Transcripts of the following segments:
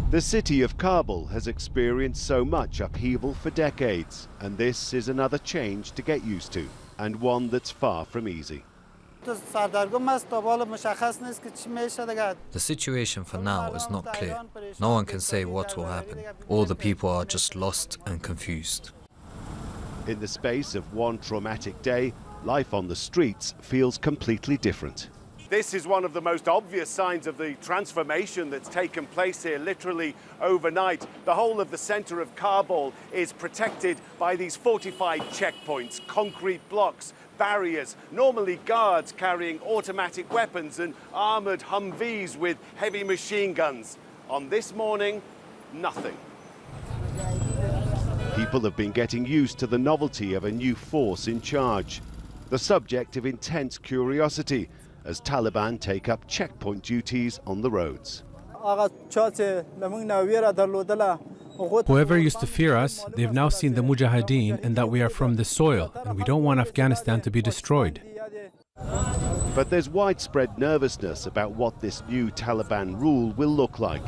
The city of Kabul has experienced so much upheaval for decades, and this is another change to get used to, and one that's far from easy. The situation for now is not clear. No one can say what will happen. All the people are just lost and confused. In the space of one traumatic day, life on the streets feels completely different. This is one of the most obvious signs of the transformation that's taken place here literally overnight. The whole of the centre of Kabul is protected by these fortified checkpoints, concrete blocks, barriers, normally guards carrying automatic weapons and armoured Humvees with heavy machine guns. On this morning, nothing. People have been getting used to the novelty of a new force in charge, the subject of intense curiosity as Taliban take up checkpoint duties on the roads. Whoever used to fear us, they've now seen the Mujahideen and that we are from the soil, and we don't want Afghanistan to be destroyed. But there's widespread nervousness about what this new Taliban rule will look like.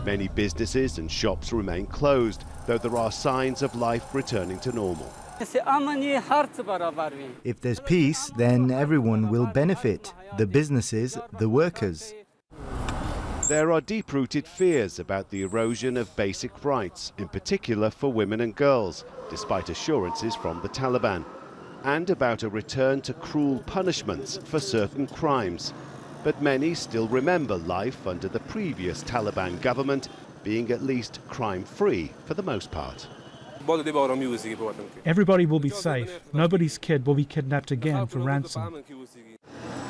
Many businesses and shops remain closed, though there are signs of life returning to normal. If there's peace, then everyone will benefit, the businesses, the workers. There are deep-rooted fears about the erosion of basic rights, in particular for women and girls, despite assurances from the Taliban, and about a return to cruel punishments for certain crimes. But many still remember life under the previous Taliban government being at least crime-free for the most part. Everybody will be safe. Nobody's kid will be kidnapped again for ransom.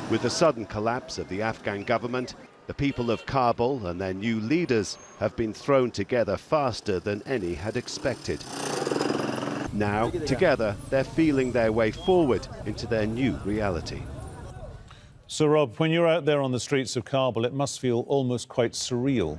With the sudden collapse of the Afghan government, the people of Kabul and their new leaders have been thrown together faster than any had expected. Now, together, they're feeling their way forward into their new reality. So, Rob, when you're out there on the streets of Kabul, it must feel almost quite surreal.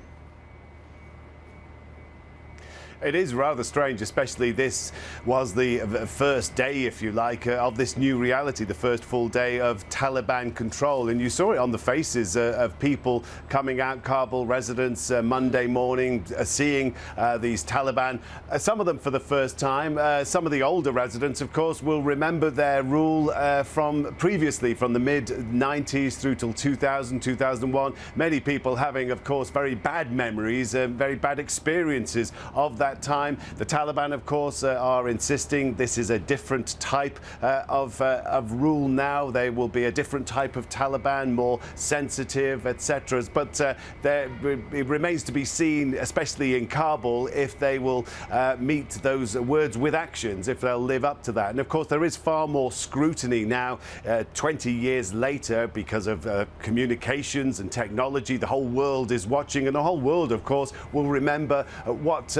It is rather strange, especially this was the first day, if you like, of this new reality, the first full day of Taliban control. And you saw it on the faces of people coming out, Kabul residents, Monday morning, seeing these Taliban. Some of them for the first time. Some of the older residents, of course, will remember their rule from previously, from the mid-90s through till 2000, 2001. Many people having, of course, very bad memories, very bad experiences of that time. The Taliban, of course, are insisting this is a different type of rule now. They will be a different type of Taliban, more sensitive, etc. But it remains to be seen, especially in Kabul, if they will meet those words with actions, if they'll live up to that. And of course, there is far more scrutiny now, 20 years later, because of communications and technology. The whole world is watching, and the whole world, of course, will remember what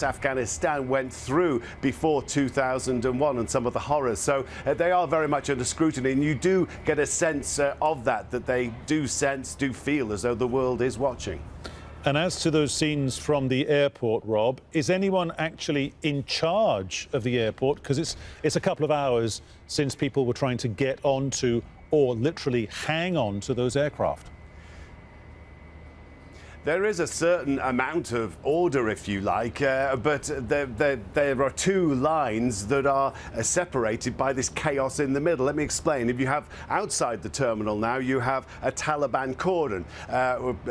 Afghanistan went through before 2001 and some of the horrors. So they are very much under scrutiny, and you do get a sense of that they do feel as though the world is watching. And as to those scenes from the airport, Rob, is anyone actually in charge of the airport? Because it's a couple of hours since people were trying to get onto or literally hang on to those aircraft. There is a certain amount of order, if you like, but there are two lines that are separated by this chaos in the middle. Let me explain. If you have outside the terminal now, you have a Taliban cordon, armed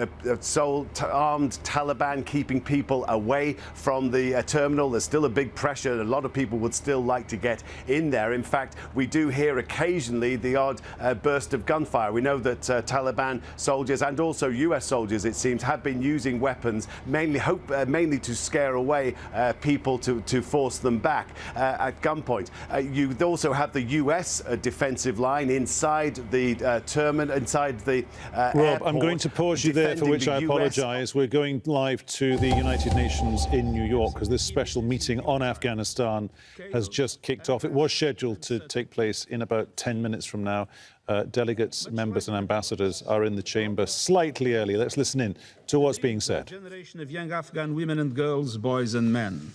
Taliban keeping people away from the terminal. There's still a big pressure. A lot of people would still like to get in there. In fact, we do hear occasionally the odd burst of gunfire. We know that Taliban soldiers and also US soldiers, it seems, have been using weapons mainly to scare away people to force them back at gunpoint. You also have the US defensive line inside the terminal, inside the Rob, airport, I'm going to pause you there, for which I apologise. We're going live to the United Nations in New York because this special meeting on Afghanistan has just kicked off. It was scheduled to take place in about 10 minutes from now. Delegates, members and ambassadors are in the chamber slightly early. Let's listen in to what's being said. A generation of young Afghan women and girls, boys and men.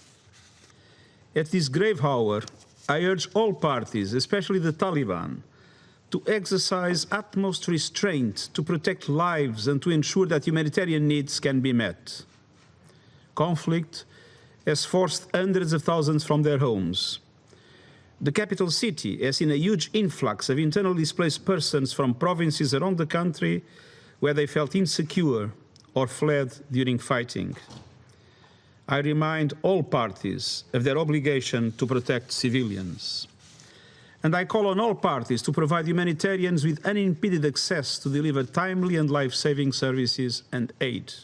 At this grave hour, I urge all parties, especially the Taliban, to exercise utmost restraint to protect lives and to ensure that humanitarian needs can be met. conflict has forced hundreds of thousands from their homes. The capital city has seen a huge influx of internally displaced persons from provinces around the country where they felt insecure or fled during fighting. I remind all parties of their obligation to protect civilians. And I call on all parties to provide humanitarians with unimpeded access to deliver timely and life-saving services and aid.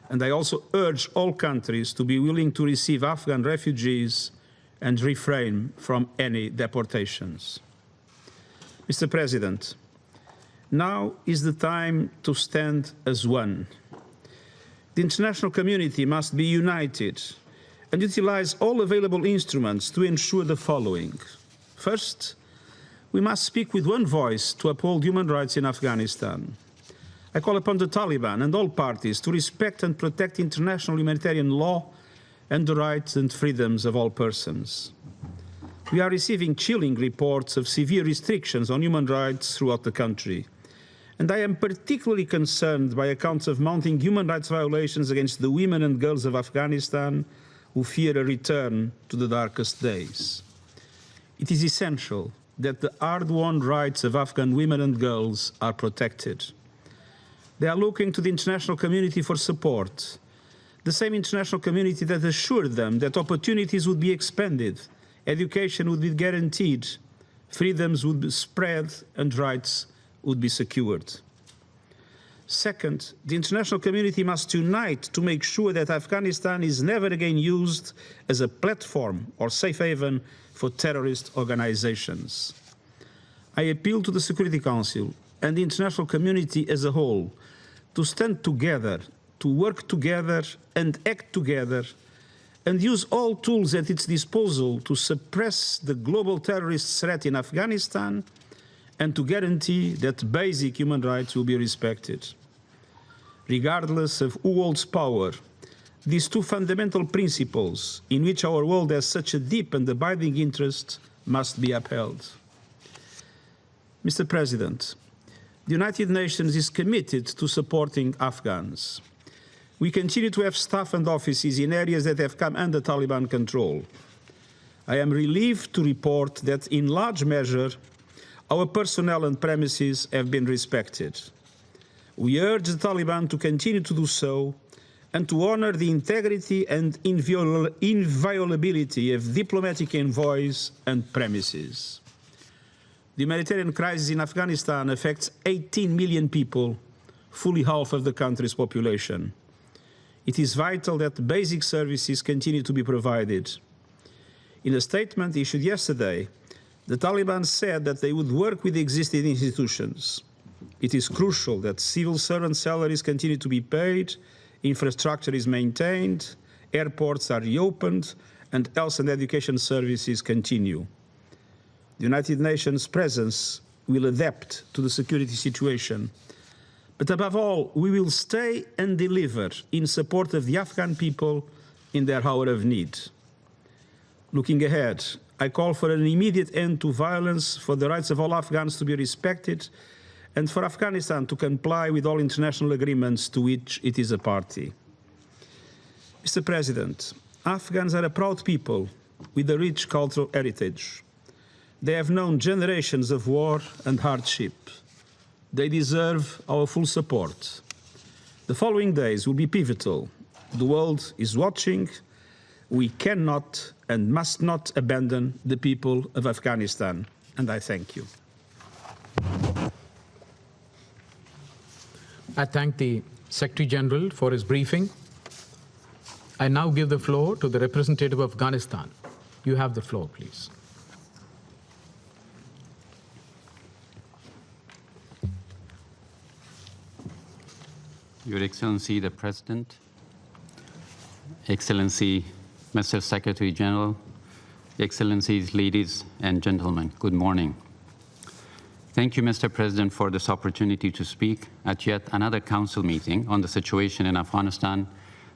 And I also urge all countries to be willing to receive Afghan refugees and refrain from any deportations. Mr. President, now is the time to stand as one. The international community must be united and utilize all available instruments to ensure the following. First, we must speak with one voice to uphold human rights in Afghanistan. I call upon the Taliban and all parties to respect and protect international humanitarian law and the rights and freedoms of all persons. We are receiving chilling reports of severe restrictions on human rights throughout the country. And I am particularly concerned by accounts of mounting human rights violations against the women and girls of Afghanistan who fear a return to the darkest days. It is essential that the hard-won rights of Afghan women and girls are protected. They are looking to the international community for support, the same international community that assured them that opportunities would be expanded, education would be guaranteed, freedoms would be spread, and rights would be secured. Second, the international community must unite to make sure that Afghanistan is never again used as a platform or safe haven for terrorist organizations. I appeal to the Security Council and the international community as a whole to stand together, to work together and act together, and use all tools at its disposal to suppress the global terrorist threat in Afghanistan and to guarantee that basic human rights will be respected. Regardless of who holds power, these two fundamental principles, in which our world has such a deep and abiding interest, must be upheld. Mr. President, the United Nations is committed to supporting Afghans. We continue to have staff and offices in areas that have come under Taliban control. I am relieved to report that, in large measure, our personnel and premises have been respected. We urge the Taliban to continue to do so and to honor the integrity and inviolability of diplomatic envoys and premises. The humanitarian crisis in Afghanistan affects 18 million people, fully half of the country's population. It is vital that basic services continue to be provided. In a statement issued yesterday, the Taliban said that they would work with the existing institutions. It is crucial that civil servant salaries continue to be paid, infrastructure is maintained, airports are reopened, and health and education services continue. The United Nations presence will adapt to the security situation. But above all, we will stay and deliver in support of the Afghan people in their hour of need. Looking ahead, I call for an immediate end to violence, for the rights of all Afghans to be respected, and for Afghanistan to comply with all international agreements to which it is a party. Mr. President, Afghans are a proud people with a rich cultural heritage. They have known generations of war and hardship. They deserve our full support. The following days will be pivotal. The world is watching. We cannot and must not abandon the people of Afghanistan. And I thank you. I thank the Secretary General for his briefing. I now give the floor to the representative of Afghanistan. You have the floor, please. Your Excellency, the President, Excellency, Mr. Secretary General, Excellencies, ladies and gentlemen, good morning. Thank you, Mr. President, for this opportunity to speak at yet another Council meeting on the situation in Afghanistan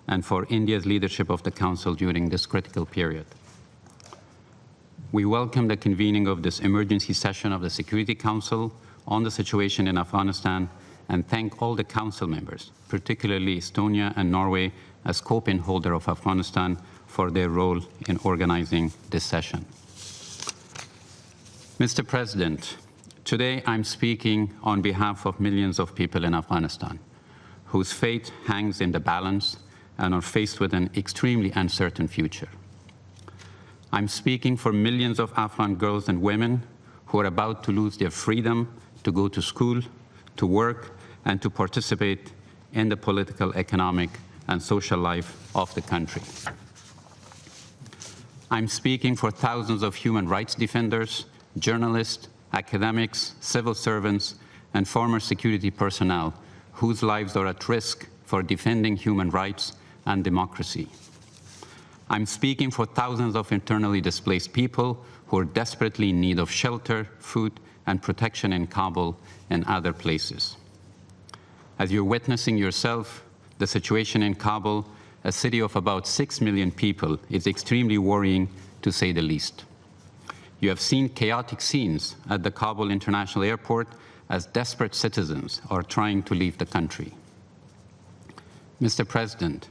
and for India's leadership of the Council during this critical period. We welcome the convening of this emergency session of the Security Council on the situation in Afghanistan and thank all the Council members, particularly Estonia and Norway, as co-pin holder of Afghanistan, for their role in organizing this session. Mr. President, today I'm speaking on behalf of millions of people in Afghanistan whose fate hangs in the balance and are faced with an extremely uncertain future. I'm speaking for millions of Afghan girls and women who are about to lose their freedom to go to school, to work, and to participate in the political, economic, and social life of the country. I'm speaking for thousands of human rights defenders, journalists, academics, civil servants, and former security personnel whose lives are at risk for defending human rights and democracy. I'm speaking for thousands of internally displaced people who are desperately in need of shelter, food, and protection in Kabul and other places. As you're witnessing yourself, the situation in Kabul, a city of about 6 million people, is extremely worrying, to say the least. You have seen chaotic scenes at the Kabul International Airport as desperate citizens are trying to leave the country. Mr. President,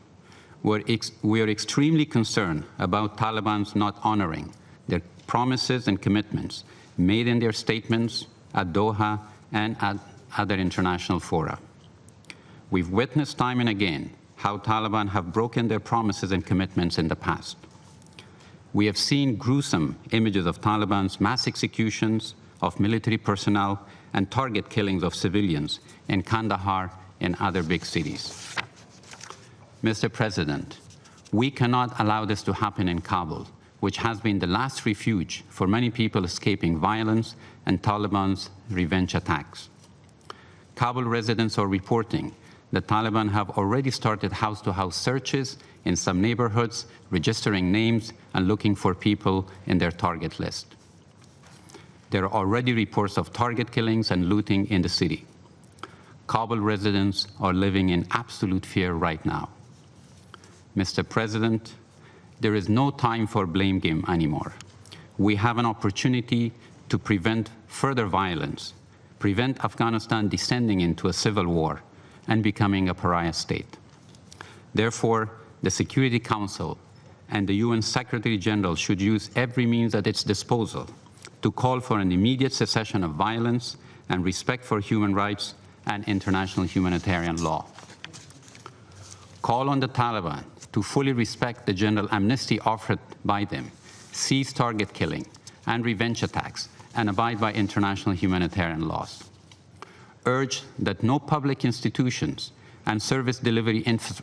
we are extremely concerned about Taliban's not honoring their promises and commitments made in their statements at Doha and at other international fora. We've witnessed time and again how Taliban have broken their promises and commitments in the past. We have seen gruesome images of Taliban's mass executions of military personnel and target killings of civilians in Kandahar and other big cities. Mr. President, we cannot allow this to happen in Kabul, which has been the last refuge for many people escaping violence and Taliban's revenge attacks. Kabul residents are reporting that Taliban have already started house-to-house searches in some neighborhoods, registering names and looking for people in their target list. There are already reports of target killings and looting in the city. Kabul residents are living in absolute fear right now. Mr. President, there is no time for blame game anymore. We have an opportunity to prevent further violence, prevent Afghanistan descending into a civil war and becoming a pariah state. Therefore, the Security Council and the UN Secretary General should use every means at its disposal to call for an immediate cessation of violence and respect for human rights and international humanitarian law. Call on the Taliban to fully respect the general amnesty offered by them, cease target killing and revenge attacks, and abide by international humanitarian laws. Urge that no public institutions and service delivery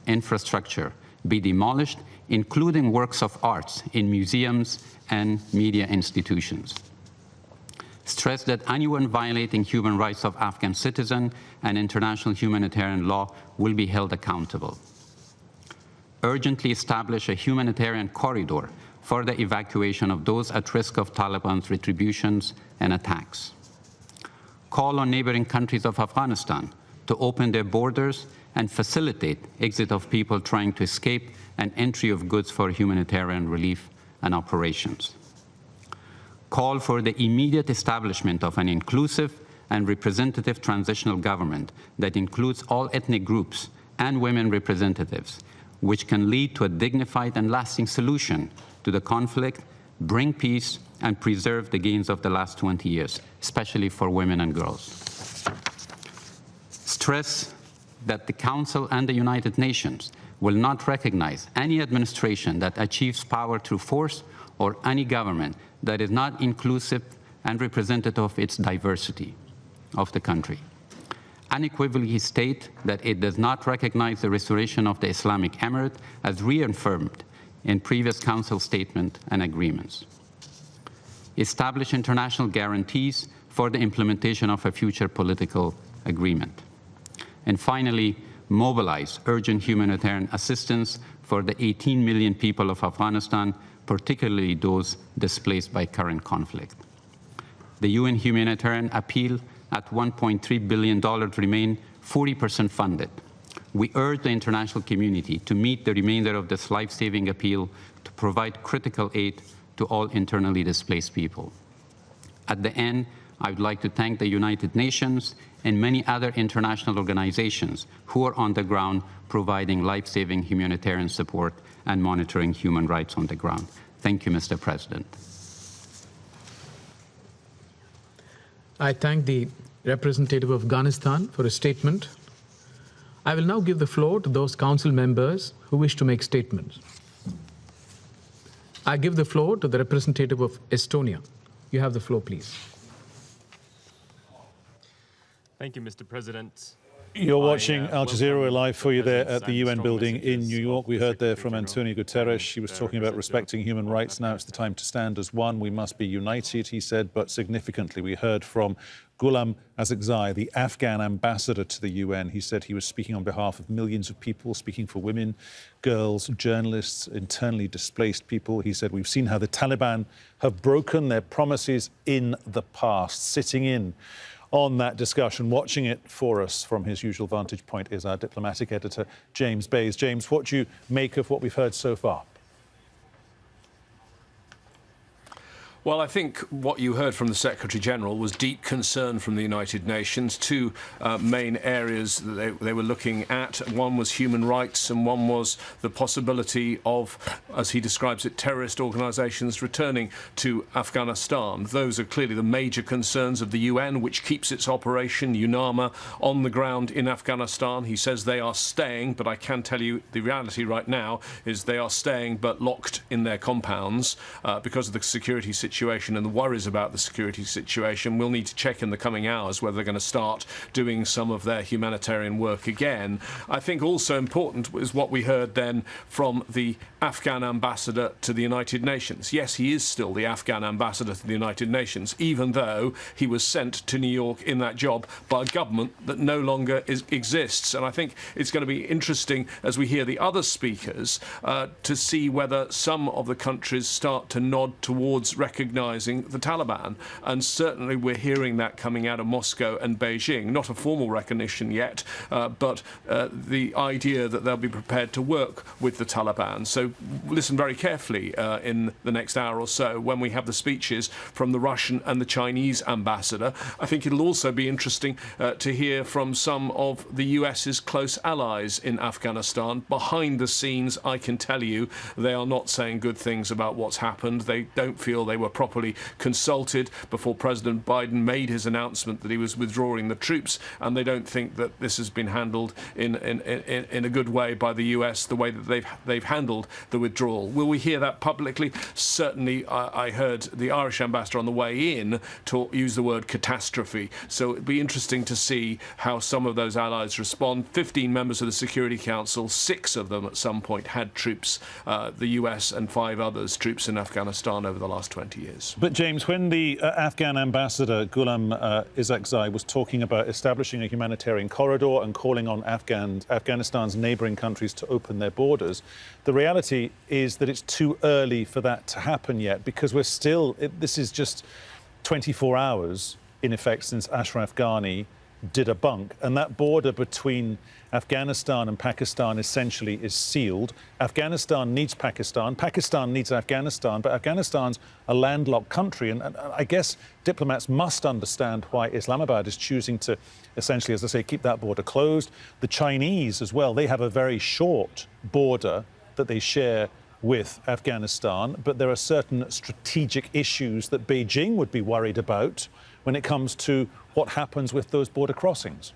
infrastructure be demolished, including works of arts in museums and media institutions. Stress that anyone violating human rights of Afghan citizens and international humanitarian law will be held accountable. Urgently establish a humanitarian corridor for the evacuation of those at risk of Taliban's retributions and attacks. Call on neighboring countries of Afghanistan to open their borders and facilitate exit of people trying to escape and entry of goods for humanitarian relief and operations. Call for the immediate establishment of an inclusive and representative transitional government that includes all ethnic groups and women representatives, which can lead to a dignified and lasting solution to the conflict, bring peace, and preserve the gains of the last 20 years, especially for women and girls. Stress that the Council and the United Nations will not recognize any administration that achieves power through force or any government that is not inclusive and representative of its diversity of the country. Unequivocally state that it does not recognize the restoration of the Islamic Emirate as reaffirmed in previous Council statements and agreements. Establish international guarantees for the implementation of a future political agreement. And finally, mobilize urgent humanitarian assistance for the 18 million people of Afghanistan, particularly those displaced by current conflict. The UN humanitarian appeal at $1.3 billion remain 40% funded. We urge the international community to meet the remainder of this life-saving appeal to provide critical aid to all internally displaced people. At the end, I would like to thank the United Nations and many other international organizations who are on the ground providing life-saving humanitarian support and monitoring human rights on the ground. Thank you, Mr. President. I thank the representative of Afghanistan for his statement. I will now give the floor to those council members who wish to make statements. I give the floor to the representative of Estonia. You have the floor, please. Thank you, Mr. President. You're watching Al Jazeera. We're live for you there at the UN building in New York. We heard there from Antonio Guterres. He was talking about respecting human rights. Now it's the time to stand as one. We must be united, he said, but significantly. We heard from Ghulam Azakzai, the Afghan ambassador to the UN. He said he was speaking on behalf of millions of people, speaking for women, girls, journalists, internally displaced people. He said, we've seen how the Taliban have broken their promises in the past. Sitting in on that discussion, watching it for us from his usual vantage point, is our diplomatic editor, James Bays. James, what do you make of what we've heard so far? Well, I think what you heard from the Secretary-General was deep concern from the United Nations. Two main areas that they were looking at. One was human rights and one was the possibility of, as he describes it, terrorist organisations returning to Afghanistan. Those are clearly the major concerns of the UN, which keeps its operation, UNAMA, on the ground in Afghanistan. He says they are staying, but I can tell you the reality right now is they are staying but locked in their compounds because of the security situation and the worries about the security situation. We'll need to check in the coming hours whether they're going to start doing some of their humanitarian work again. I think also important is what we heard then from the Afghan ambassador to the United Nations. Yes, he is still the Afghan ambassador to the United Nations, even though he was sent to New York in that job by a government that no longer exists. And I think it's going to be interesting as we hear the other speakers to see whether some of the countries start to nod towards recognizing the Taliban, and certainly we're hearing that coming out of Moscow and Beijing. Not a formal recognition yet, but the idea that they'll be prepared to work with the Taliban. So listen very carefully in the next hour or so when we have the speeches from the Russian and the Chinese ambassador. I think it'll also be interesting to hear from some of the US's close allies in Afghanistan. Behind the scenes, I can tell you, they are not saying good things about what's happened. They don't feel they were properly consulted before President Biden made his announcement that he was withdrawing the troops, and they don't think that this has been handled in a good way by the US, the way that they've handled the withdrawal. Will we hear that publicly? Certainly. I heard the Irish ambassador on the way in use the word catastrophe, so it'd be interesting to see how some of those allies respond. 15 members of the Security Council, 6 of them at some point had troops, the US and 5 others, troops in Afghanistan over the last 20 years. But James, when the Afghan ambassador Ghulam Azakzai was talking about establishing a humanitarian corridor and calling on Afghanistan's neighbouring countries to open their borders, the reality is that it's too early for that to happen yet, because we're still, this is just 24 hours in effect since Ashraf Ghani did a bunk, and that border between Afghanistan and Pakistan essentially is sealed. Afghanistan needs Pakistan, Pakistan needs Afghanistan, but Afghanistan's a landlocked country, and I guess diplomats must understand why Islamabad is choosing to essentially, as I say, keep that border closed. The Chinese as well, they have a very short border that they share with Afghanistan, but there are certain strategic issues that Beijing would be worried about when it comes to what happens with those border crossings.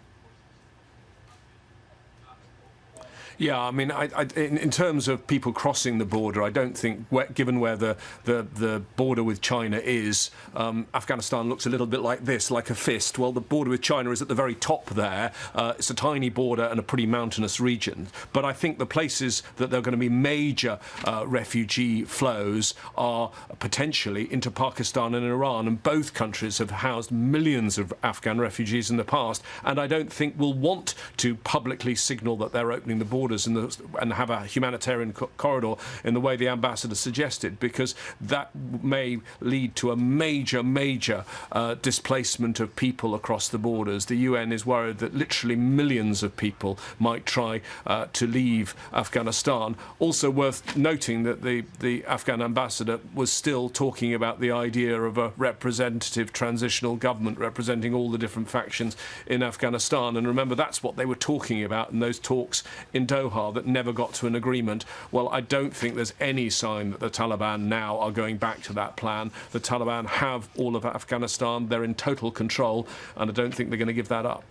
Yeah, I mean, in terms of people crossing the border, I don't think, given where the border with China is, Afghanistan looks a little bit like this, like a fist. Well, the border with China is at the very top there. It's a tiny border and a pretty mountainous region. But I think the places that there are going to be major refugee flows are potentially into Pakistan and Iran. And both countries have housed millions of Afghan refugees in the past. And I don't think will want to publicly signal that they're opening the border borders and have a humanitarian corridor in the way the ambassador suggested, because that may lead to a major displacement of people across the borders. The UN is worried that literally millions of people might try to leave Afghanistan. Also worth noting that the Afghan ambassador was still talking about the idea of a representative transitional government representing all the different factions in Afghanistan. And remember, that's what they were talking about in those talks in Doha that never got to an agreement. Well, I don't think there's any sign that the Taliban now are going back to that plan. The Taliban have all of Afghanistan. They're in total control, and I don't think they're going to give that up.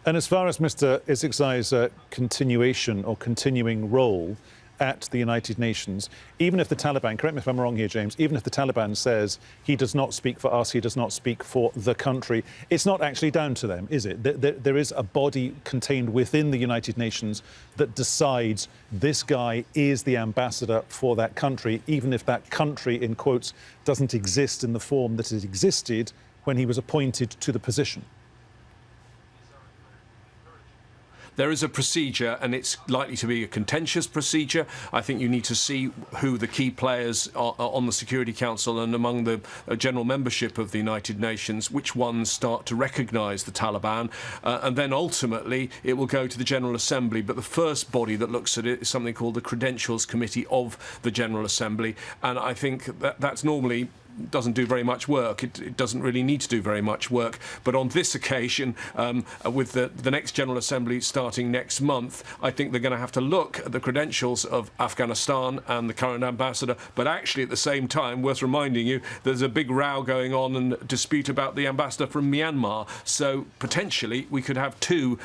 And as far as Mr. Isaaczai's continuation or continuing role at the United Nations, even if the Taliban, correct me if I'm wrong here, James, even if the Taliban says he does not speak for us, he does not speak for the country, it's not actually down to them, is it? There is a body contained within the United Nations that decides this guy is the ambassador for that country, even if that country, in quotes, doesn't exist in the form that it existed when he was appointed to the position. There is a procedure, and it's likely to be a contentious procedure. I think you need to see who the key players are on the Security Council and among the general membership of the United Nations, which ones start to recognise the Taliban, and then ultimately it will go to the General Assembly. But the first body that looks at it is something called the Credentials Committee of the General Assembly, and I think that's normally doesn't do very much work. It doesn't really need to do very much work. But on this occasion, with the next General Assembly starting next month, I think they're going to have to look at the credentials of Afghanistan and the current ambassador. But actually, at the same time, worth reminding you, there's a big row going on and dispute about the ambassador from Myanmar. So potentially, we could have two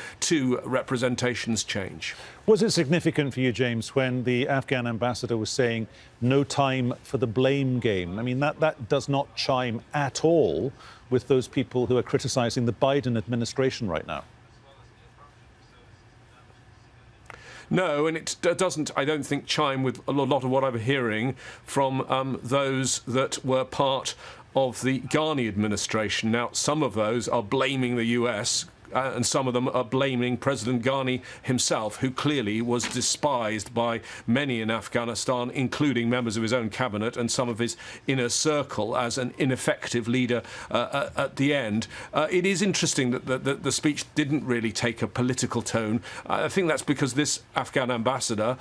representations change. Was it significant for you, James, when the Afghan ambassador was saying no time for the blame game? I mean, that does not chime at all with those people who are criticising the Biden administration right now. No, and it doesn't, I don't think, chime with a lot of what I'm hearing from those that were part of the Ghani administration. Now, some of those are blaming the US, and some of them are blaming President Ghani himself, who clearly was despised by many in Afghanistan, including members of his own cabinet and some of his inner circle, as an ineffective leader at the end. It is interesting that the speech didn't really take a political tone. I think that's because this Afghan ambassador,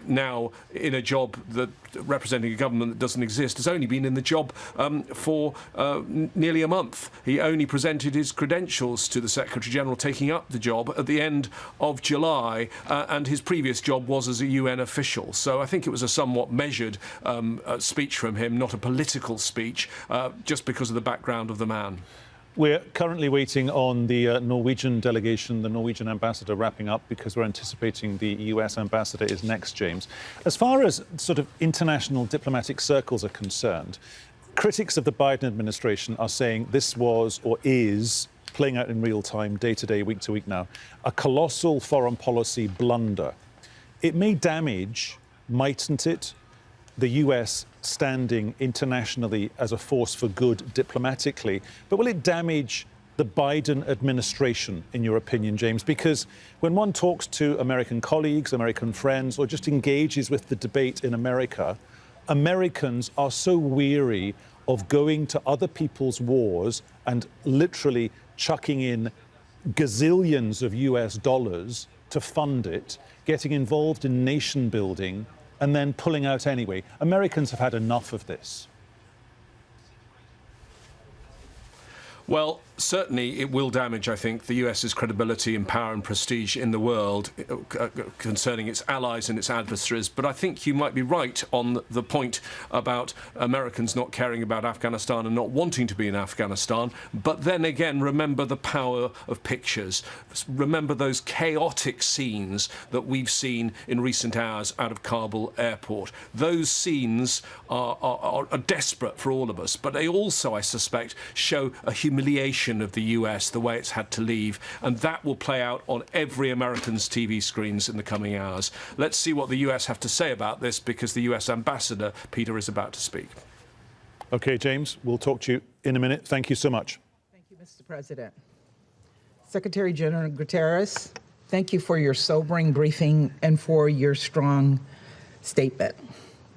now in a job that representing a government that doesn't exist, has only been in the job for nearly a month. He only presented his credentials to the Secretary-General, taking up the job at the end of July, and his previous job was as a UN official. So I think it was a somewhat measured speech from him, not a political speech, just because of the background of the man. We're currently waiting on the Norwegian delegation, the Norwegian ambassador wrapping up, because we're anticipating the US ambassador is next, James. As far as sort of international diplomatic circles are concerned, critics of the Biden administration are saying this was or is playing out in real time, day to day, week to week now, a colossal foreign policy blunder. It may damage, mightn't it, the US standing internationally as a force for good diplomatically, but will it damage the Biden administration, in your opinion, James? Because when one talks to American colleagues, American friends, or just engages with the debate in America, Americans are so weary of going to other people's wars and literally chucking in gazillions of US dollars to fund it, getting involved in nation building, and then pulling out anyway. Americans have had enough of this. Well, certainly it will damage, I think, the US's credibility and power and prestige in the world concerning its allies and its adversaries. But I think you might be right on the point about Americans not caring about Afghanistan and not wanting to be in Afghanistan. But then again, remember the power of pictures. Remember those chaotic scenes that we've seen in recent hours out of Kabul airport. Those scenes are desperate for all of us, but they also, I suspect, show a humiliation of the US, the way it's had to leave, and that will play out on every American's TV screens in the coming hours. Let's see what the US have to say about this, because the US ambassador, Peter, is about to speak. OK, James, we'll talk to you in a minute. Thank you so much. Thank you, Mr. President. Secretary General Guterres, Thank you for your sobering briefing and for your strong statement.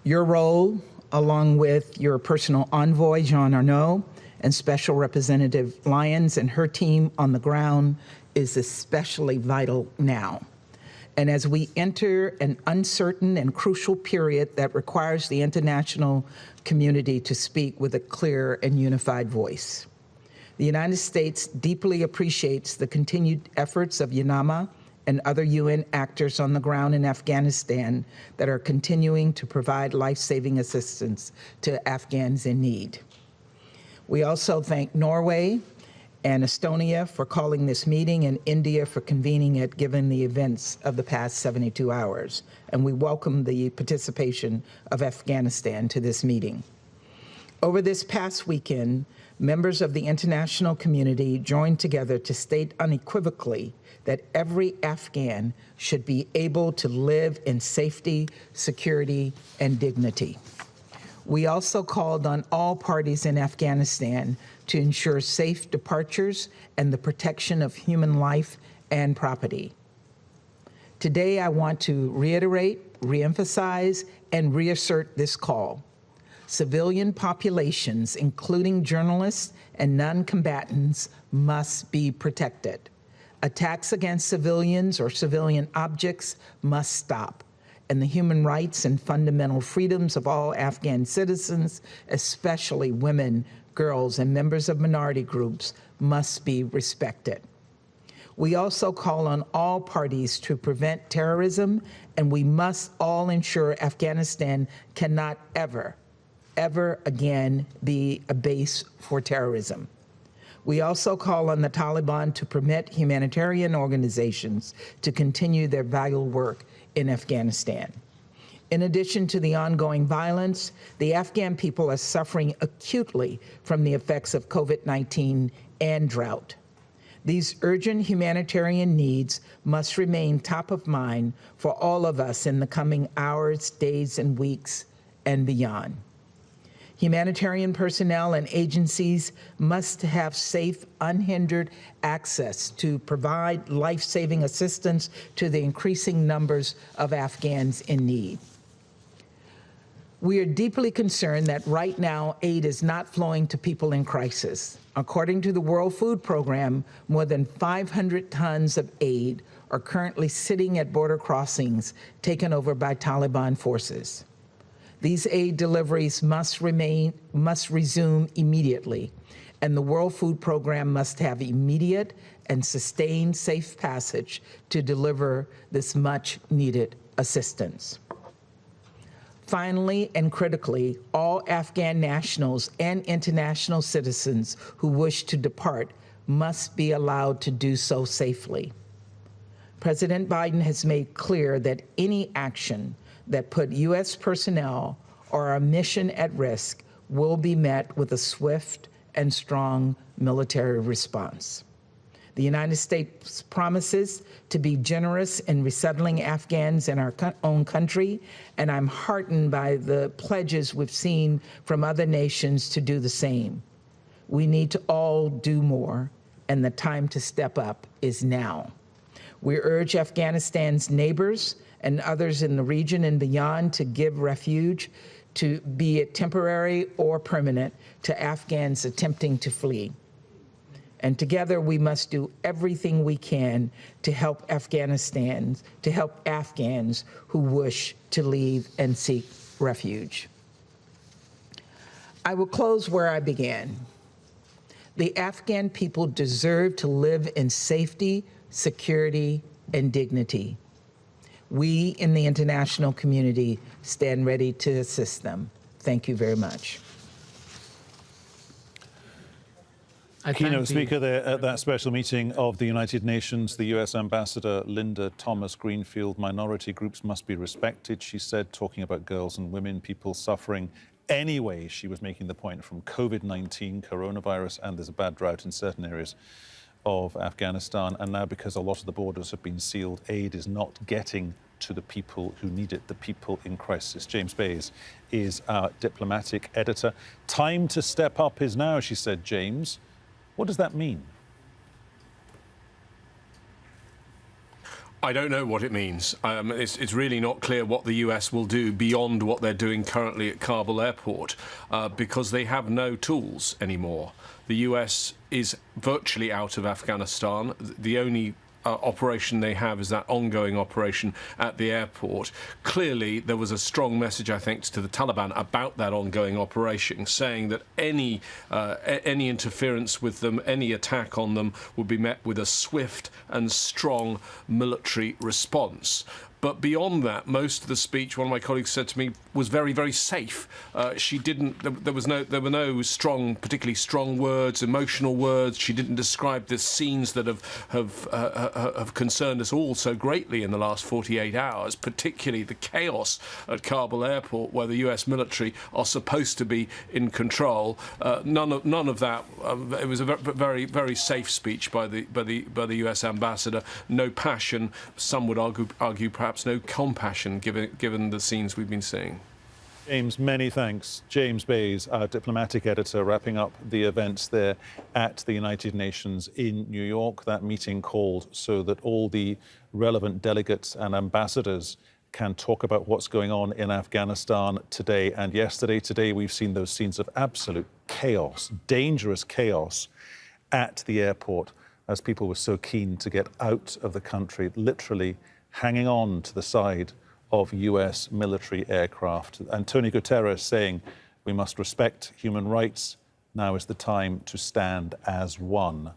Your role, along with your personal envoy, Jean Arnaud, and Special Representative Lyons and her team on the ground, is especially vital now. And as we enter an uncertain and crucial period that requires the international community to speak with a clear and unified voice. The United States deeply appreciates the continued efforts of UNAMA and other UN actors on the ground in Afghanistan that are continuing to provide life-saving assistance to Afghans in need. We also thank Norway and Estonia for calling this meeting and India for convening it given the events of the past 72 hours. And we welcome the participation of Afghanistan to this meeting. Over this past weekend, members of the international community joined together to state unequivocally that every Afghan should be able to live in safety, security, and dignity. We also called on all parties in Afghanistan to ensure safe departures and the protection of human life and property. Today, I want to reiterate, reemphasize, and reassert this call. Civilian populations, including journalists and non-combatants, must be protected. Attacks against civilians or civilian objects must stop, and the human rights and fundamental freedoms of all Afghan citizens, especially women, girls, and members of minority groups, must be respected. We also call on all parties to prevent terrorism, and we must all ensure Afghanistan cannot ever again be a base for terrorism. We also call on the Taliban to permit humanitarian organizations to continue their vital work in Afghanistan. In addition to the ongoing violence, the Afghan people are suffering acutely from the effects of COVID-19 and drought. These urgent humanitarian needs must remain top of mind for all of us in the coming hours, days, and weeks and beyond. Humanitarian personnel and agencies must have safe, unhindered access to provide life-saving assistance to the increasing numbers of Afghans in need. We are deeply concerned that right now aid is not flowing to people in crisis. According to the World Food Program, more than 500 tons of aid are currently sitting at border crossings taken over by Taliban forces. These aid deliveries must resume immediately, and the World Food Program must have immediate and sustained safe passage to deliver this much-needed assistance. Finally and critically, all Afghan nationals and international citizens who wish to depart must be allowed to do so safely. President Biden has made clear that any action that put U.S. personnel or our mission at risk will be met with a swift and strong military response. The United States promises to be generous in resettling Afghans in our own country, and I'm heartened by the pledges we've seen from other nations to do the same. We need to all do more, and the time to step up is now. We urge Afghanistan's neighbors and others in the region and beyond to give refuge, to be it temporary or permanent, to Afghans attempting to flee. And together we must do everything we can to help Afghans who wish to leave and seek refuge. I will close where I began. The Afghan people deserve to live in safety, security, and dignity. We in the international community stand ready to assist them. Thank you very much. Keynote speaker there at that special meeting of the United Nations, the US Ambassador Linda Thomas-Greenfield. Minority groups must be respected, she said, talking about girls and women, people suffering anyway. She was making the point from COVID-19, coronavirus, and there's a bad drought in certain areas of Afghanistan. And now, because a lot of the borders have been sealed, aid is not getting to the people who need it, the people in crisis. James Bays is our diplomatic editor. Time to step up is now, she said, James. What does that mean? I don't know what it means. It's really not clear what the US will do beyond what they're doing currently at Kabul airport, because they have no tools anymore. The US is virtually out of Afghanistan. The only operation they have is that ongoing operation at the airport. Clearly, there was a strong message, I think, to the Taliban about that ongoing operation, saying that any interference with them, any attack on them, would be met with a swift and strong military response. But beyond that, most of the speech, one of my colleagues said to me, was very, very safe. She didn't. There were no strong, particularly strong words, emotional words. She didn't describe the scenes that have concerned us all so greatly in the last 48 hours, particularly the chaos at Kabul airport, where the U.S. military are supposed to be in control. None of that. It was a very, very safe speech by the U.S. ambassador. No passion. Some would argue perhaps no compassion, given the scenes we've been seeing. James, many thanks. James Bays, our diplomatic editor, wrapping up the events there at the United Nations in New York. That meeting called so that all the relevant delegates and ambassadors can talk about what's going on in Afghanistan today and yesterday. Today, we've seen those scenes of absolute chaos, dangerous chaos at the airport, as people were so keen to get out of the country, literally hanging on to the side of US military aircraft. Antonio Guterres saying we must respect human rights. Now is the time to stand as one.